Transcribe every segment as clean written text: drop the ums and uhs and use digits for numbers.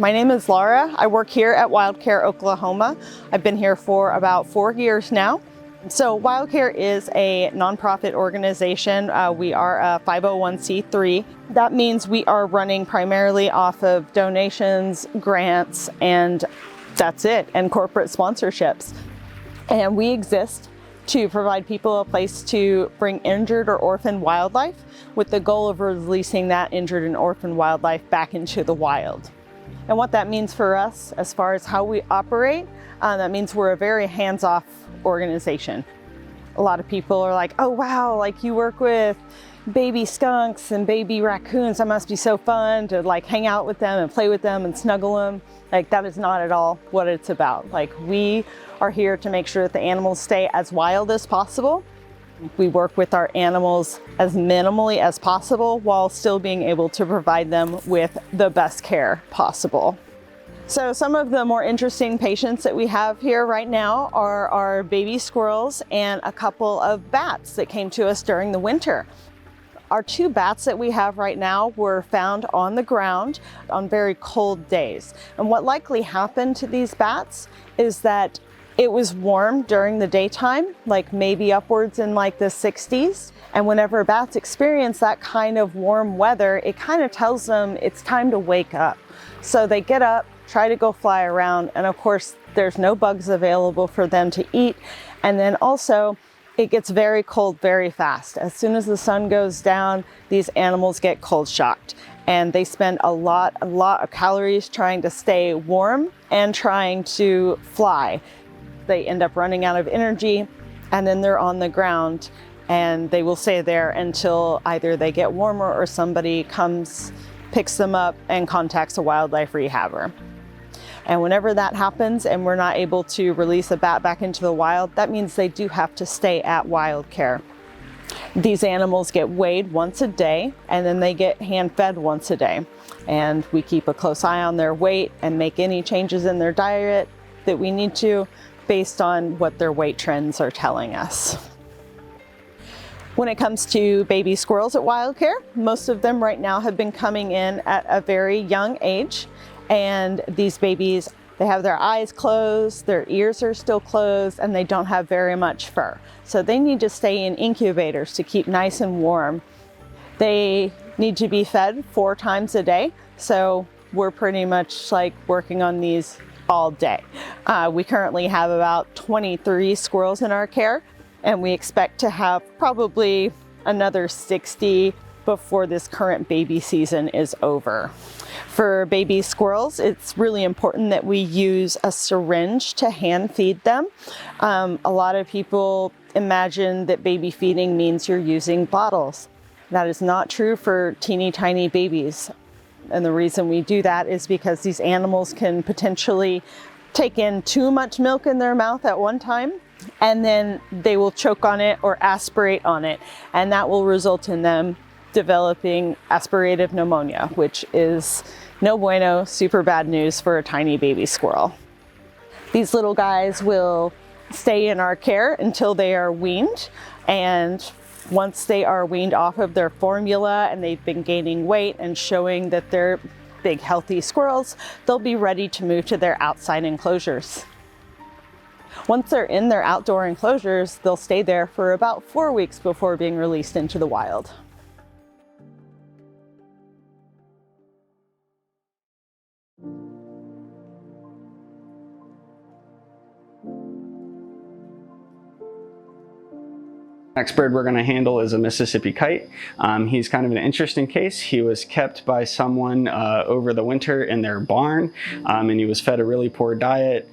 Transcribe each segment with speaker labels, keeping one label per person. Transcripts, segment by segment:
Speaker 1: My name is Laura. I work here at WildCare Oklahoma. I've been here for about 4 years now. So WildCare is a nonprofit organization. We are a 501c3. That means we are running primarily off of donations, grants, and that's it, and corporate sponsorships. And we exist to provide people a place to bring injured or orphaned wildlife with the goal of releasing that injured and orphaned wildlife back into the wild. And what that means for us as far as how we operate, that means we're a very hands-off organization. A lot of people are like, oh wow, like you work with baby skunks and baby raccoons, that must be so fun to like hang out with them and play with them and snuggle them. Like that is not at all what it's about. Like we are here to make sure that the animals stay as wild as possible. We work with our animals as minimally as possible while still being able to provide them with the best care possible. So some of the more interesting patients that we have here right now are our baby squirrels and a couple of bats that came to us during the winter. Our 2 bats that we have right now were found on the ground on very cold days. And what likely happened to these bats is that it was warm during the daytime, like maybe upwards in like the 60s. And whenever bats experience that kind of warm weather, it kind of tells them it's time to wake up. So they get up, try to go fly around, and of course there's no bugs available for them to eat. And then also it gets very cold very fast. As soon as the sun goes down, these animals get cold shocked, and they spend a lot of calories trying to stay warm and trying to fly. They end up running out of energy, and then they're on the ground, and they will stay there until either they get warmer or somebody comes, picks them up and contacts a wildlife rehabber. And whenever that happens and we're not able to release a bat back into the wild, that means they do have to stay at WildCare. These animals get weighed once a day, and then they get hand-fed once a day. And we keep a close eye on their weight and make any changes in their diet that we need to based on what their weight trends are telling us. When it comes to baby squirrels at WildCare, most of them right now have been coming in at a very young age. And these babies, they have their eyes closed, their ears are still closed, and they don't have very much fur. So they need to stay in incubators to keep nice and warm. They need to be fed 4 times a day. So we're pretty much like working on these all day. We currently have about 23 squirrels in our care, and we expect to have probably another 60 before this current baby season is over. For baby squirrels, it's really important that we use a syringe to hand feed them. A lot of people imagine that baby feeding means you're using bottles. That is not true for teeny tiny babies. And the reason we do that is because these animals can potentially take in too much milk in their mouth at one time, and then they will choke on it or aspirate on it. And that will result in them developing aspirative pneumonia, which is no bueno, super bad news for a tiny baby squirrel. These little guys will stay in our care until they are weaned, and once they are weaned off of their formula and they've been gaining weight and showing that they're big healthy squirrels, they'll be ready to move to their outside enclosures. Once they're in their outdoor enclosures, they'll stay there for about 4 weeks before being released into the wild.
Speaker 2: Next bird we're going to handle is a Mississippi kite. He's kind of an interesting case. He was kept by someone over the winter in their barn, and he was fed a really poor diet.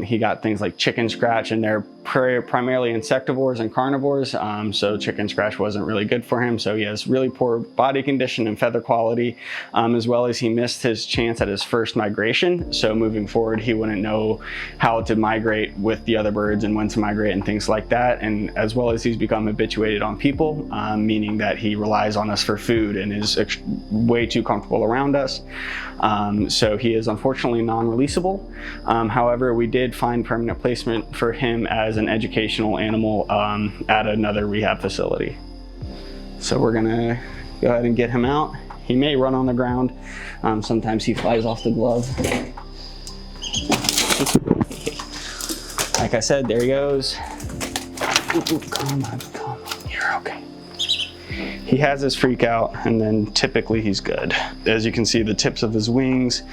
Speaker 2: He got things like chicken scratch, and they're primarily insectivores and carnivores, so chicken scratch wasn't really good for him. So he has really poor body condition and feather quality, as well as he missed his chance at his first migration. So moving forward, he wouldn't know how to migrate with the other birds and when to migrate and things like that. And as well as he's become habituated on people, meaning that he relies on us for food and is way too comfortable around us. So he is unfortunately non-releasable. However, we did find permanent placement for him as an educational animal at another rehab facility. So we're gonna go ahead and get him out. He may run on the ground. Sometimes he flies off the glove. Like I said, there he goes. Ooh, come on, you're okay. He has his freak out, and then typically he's good. As you can see, the tips of his wings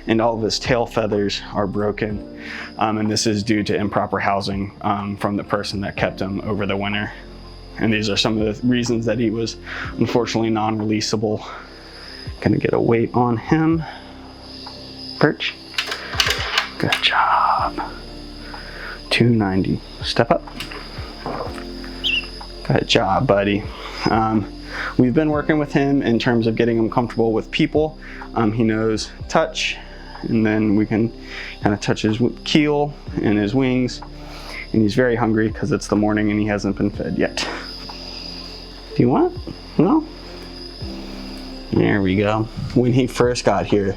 Speaker 2: and all of his tail feathers are broken. And this is due to improper housing from the person that kept him over the winter. And these are some of the reasons that he was unfortunately non-releasable. Gonna get a weight on him. Perch. Good job. 290. Step up. Good job, buddy. We've been working with him in terms of getting him comfortable with people. He knows touch, and then we can kind of touch his keel and his wings. And he's very hungry because it's the morning and he hasn't been fed yet. Do you want? No? There we go. When he first got here,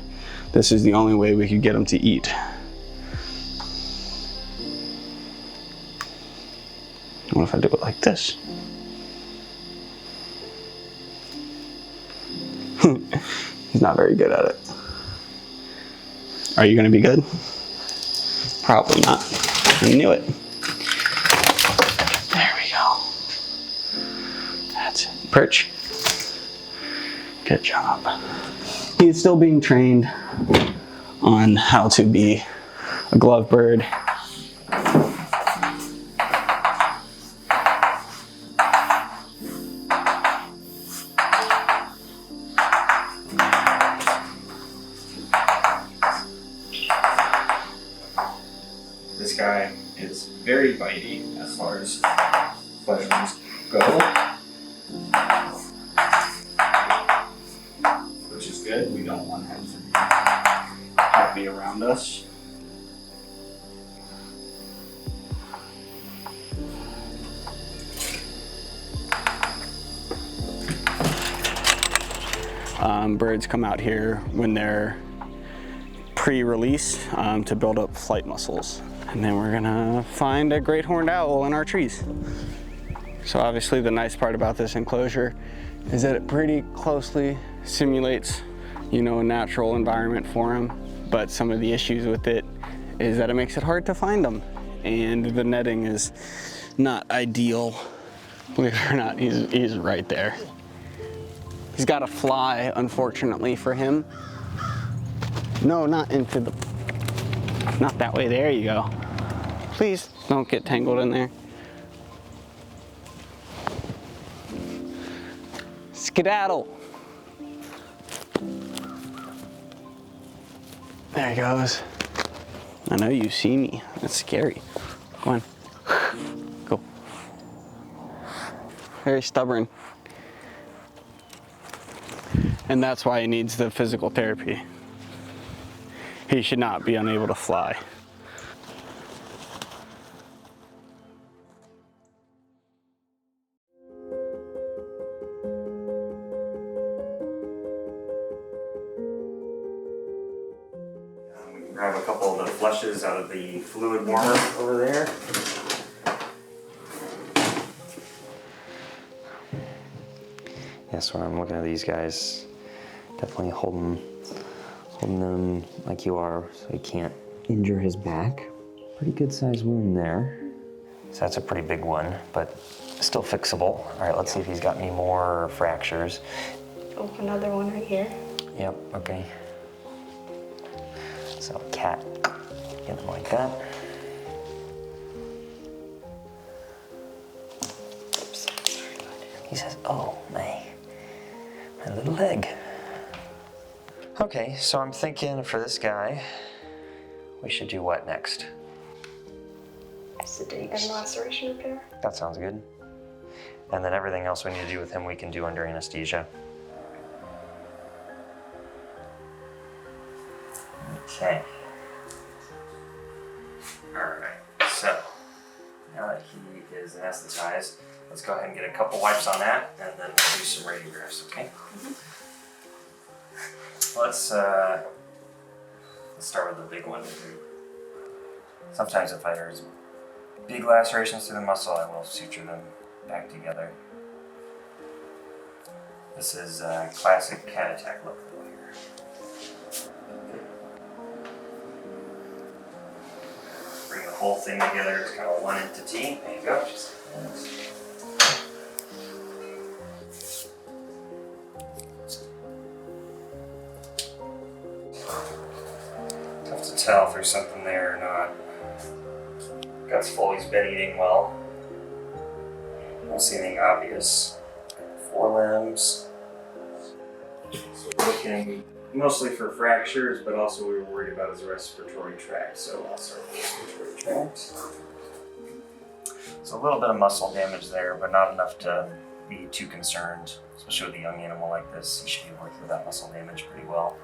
Speaker 2: this is the only way we could get him to eat. What if I do it like this? He's not very good at it. Are you gonna be good? Probably not. I knew it. There we go. That's it. Perch. Good job. He's still being trained on how to be a glove bird. This guy is very bitey as far as fledglings go, which is good. We don't want him to be happy around us. Birds come out here when they're pre-release to build up flight muscles. And then we're gonna find a great horned owl in our trees. So obviously the nice part about this enclosure is that it pretty closely simulates, you know, a natural environment for him. But some of the issues with it is that it makes it hard to find them. And the netting is not ideal. Believe it or not, he's right there. He's got to fly, unfortunately for him. No, not into the, not that way, there you go. Please don't get tangled in there. Skedaddle. There he goes. I know you see me, that's scary. Go on, go. Very stubborn. And that's why he needs the physical therapy. He should not be unable to fly. We can grab a couple of the flushes out of the fluid warmer over there.
Speaker 3: Yeah, so I'm looking at these guys, definitely holding them like you are so he can't injure his back. Pretty good sized wound there. So that's a pretty big one, but still fixable. All right, let's see if he's got any more fractures.
Speaker 4: Oh, another one right here.
Speaker 3: Yep, okay. So cat, get him like that. Oops, sorry about it. He says, oh, my little leg. Okay, so I'm thinking for this guy, we should do what next?
Speaker 4: Sedate and laceration repair.
Speaker 3: That sounds good. And then everything else we need to do with him, we can do under anesthesia. Okay. All right, so now that he is anesthetized, let's go ahead and get a couple wipes on that, and then we'll do some radiographs, okay? Let's start with the big one. Sometimes if there's big lacerations through the muscle, I will suture them back together. This is a classic cat attack look here. Bring the whole thing together as kind of one entity. There you go. Just tough to tell if there's something there or not. Gut's full, he's been eating well. Don't see anything obvious. Forelimbs. So we're looking mostly for fractures, but also we were worried about his respiratory tract, so I'll start with respiratory tract. So a little bit of muscle damage there, but not enough to be too concerned, especially with a young animal like this. He should be working with that muscle damage pretty well.